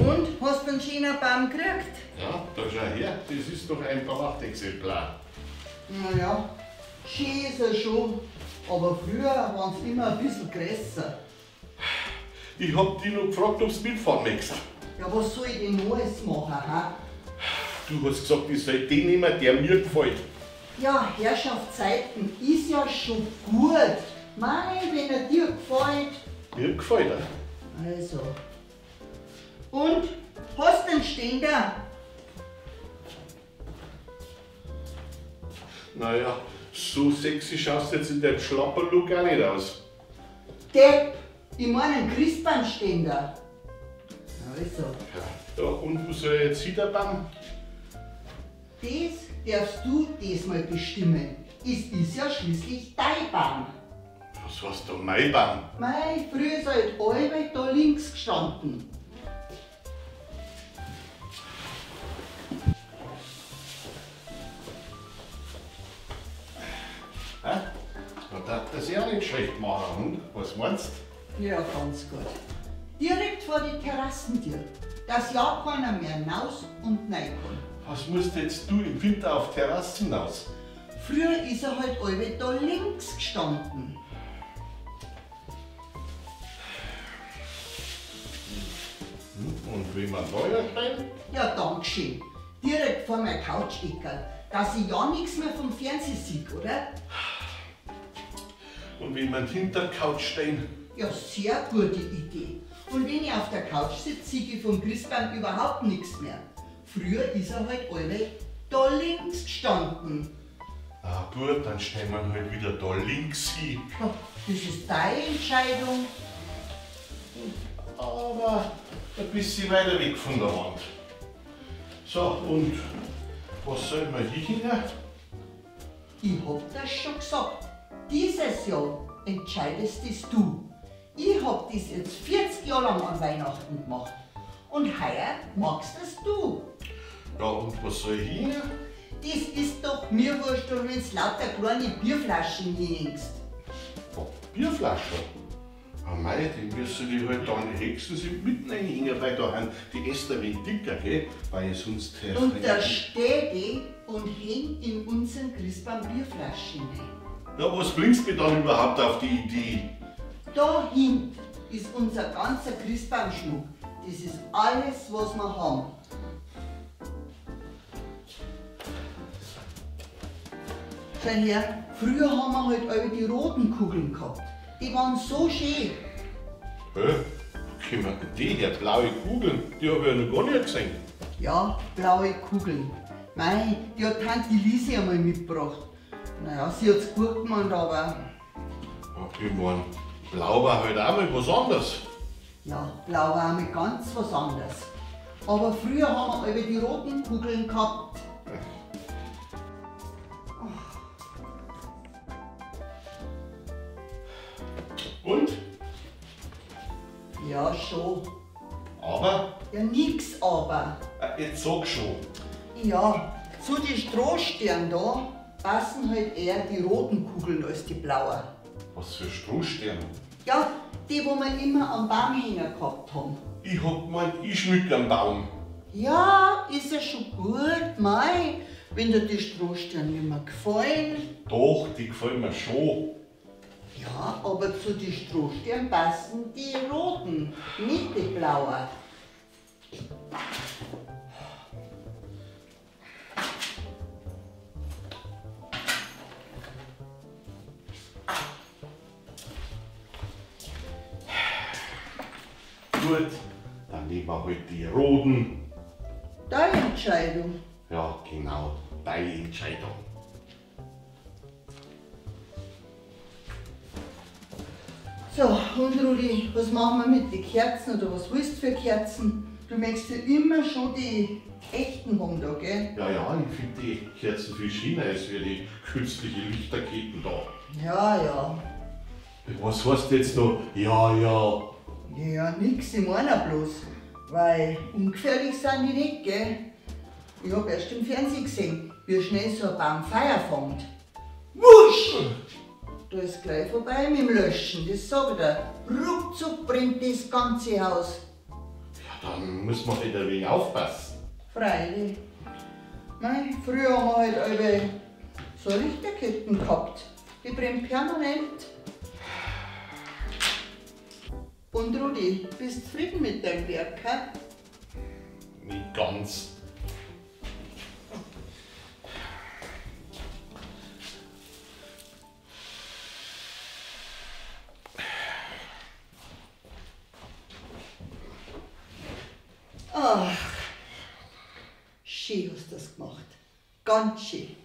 Und, hast du einen schönen Baum gekriegt? Ja, da schau her, das ist doch ein Prachtexemplar. Naja, schön ist er schon, aber früher waren sie immer ein bisschen größer. Ich hab dich noch gefragt, ob du mitfahren möchtest. Ja, was soll ich denn noch alles machen, ha? Du hast gesagt, ich soll den nehmen, der mir gefällt. Ja, Herrschaftszeiten ist ja schon gut. Mei, wenn er dir gefällt. Mir gefällt er. Also. Und, hast du einen Ständer? Naja, so sexy schaust du jetzt in deinem Schlapperlook auch nicht aus. Depp, ich meine einen Christbaumständer. Also. Ja, und wo soll ich jetzt hinterbauen? Das darfst du diesmal bestimmen. Es ist ja schließlich dein Baum. Was heißt da mein Baum? Mei, früher ist halt alle da links gestanden. Ja, darf das ja auch nicht schlecht machen. Und was meinst du? Ja, ganz gut. Direkt vor die Terrassentür, dass ja keiner mehr hinaus und rein kann. Was musst jetzt du im Winter auf Terrassen hinaus? Früher ist er halt alle da links gestanden. Und wenn man neuer stein? Ja, dankeschön. Direkt vor mein Couch-Eckerl, dass ich ja nichts mehr vom Fernsehen sehe, oder? Und wenn man hinter der Couch stehen? Ja, sehr gute Idee. Und wenn ich auf der Couch sitze, sehe ich vom Christbaum überhaupt nichts mehr. Früher ist er halt alle da links gestanden. Na gut, dann stellen wir ihn halt wieder da links hin. Ja, das ist deine Entscheidung. Aber ein bisschen weiter weg von der Wand. So, und was soll man hier hin? Ich hab das schon gesagt. Dieses Jahr entscheidest das du. Ich hab das jetzt 40 Jahre lang an Weihnachten gemacht. Und heuer magst das du. Ja, und was soll ich hin? Das ist doch mir wurscht, wenn du lauter kleine Bierflaschen hängst. Oh, Bierflasche? Oh mei, die müssen die halt dann höchstens mitten reinhängen, weil da haben die Äste ein wenig dicker, gell? Weil ich sonst... Und da steh die und häng in unseren Christbaum Bierflaschen rein. Ja, was bringst du mir dann überhaupt auf die Idee? Da hinten ist unser ganzer Christbaumschmuck. Das ist alles, was wir haben. Schau her, früher haben wir halt alle die roten Kugeln gehabt. Die waren so schön. Hä? Wo kommen denn die her? Blaue Kugeln? Die habe ich ja noch gar nicht gesehen. Ja, blaue Kugeln. Mei, die hat Tante Lise einmal mitgebracht. Naja, sie hat's gut gemeint, aber... Ja, ich mein, blau war halt auch mal was anderes. Ja, blau war einmal ganz was anderes. Aber früher haben wir alle die roten Kugeln gehabt. Und? Ja, schon. Aber? Ja, nix aber. Jetzt sag schon. Ja, zu den Strohsternen da passen halt eher die roten Kugeln als die blauen. Was für Strohsterne? Ja, die, wo wir immer am Baumhänger gehabt haben. Ich hab gemeint, ich schmück am Baum. Ja, ist ja schon gut, mei. Wenn dir die Strohsterne nicht mehr gefallen. Doch, die gefallen mir schon. Ja, aber zu den Strohsternen passen die roten, nicht die blauen. Gut, dann nehmen wir halt die roten. Deine Entscheidung. Ja, genau, deine Entscheidung. So, und Rudi, was machen wir mit den Kerzen oder was willst du für Kerzen? Du möchtest ja immer schon die echten haben da, gell? Ja, ja, ich finde die Kerzen viel schöner als wie die künstlichen Lichterketten da. Ja, ja. Was heißt jetzt noch? Ja, ja. Ja, nix, ich meine bloß. Weil ungefährlich sind die nicht, gell? Ich hab erst im Fernsehen gesehen, wie schnell so ein Baum Feuer fängt. Wusch! Da ist gleich vorbei mit dem Löschen, das sag ich dir. Ruckzuck brennt das ganze Haus. Ja, Dann muss man halt ein wenig aufpassen. Freilich. Mei, früher haben wir halt alle so Lichterketten gehabt. Die brennen permanent. Und Rudi, bist du zufrieden mit deinem Werk? Nicht ganz. Ach, schön hast du das gemacht. Ganz schön.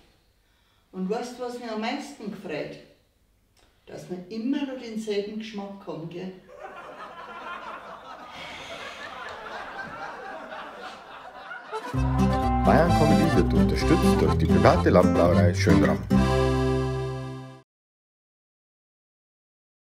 Und weißt du, was mir am meisten gefreut? Dass wir immer noch denselben Geschmack haben, gell? Bayern Comedy wird unterstützt durch die private Landbrauerei Schönram.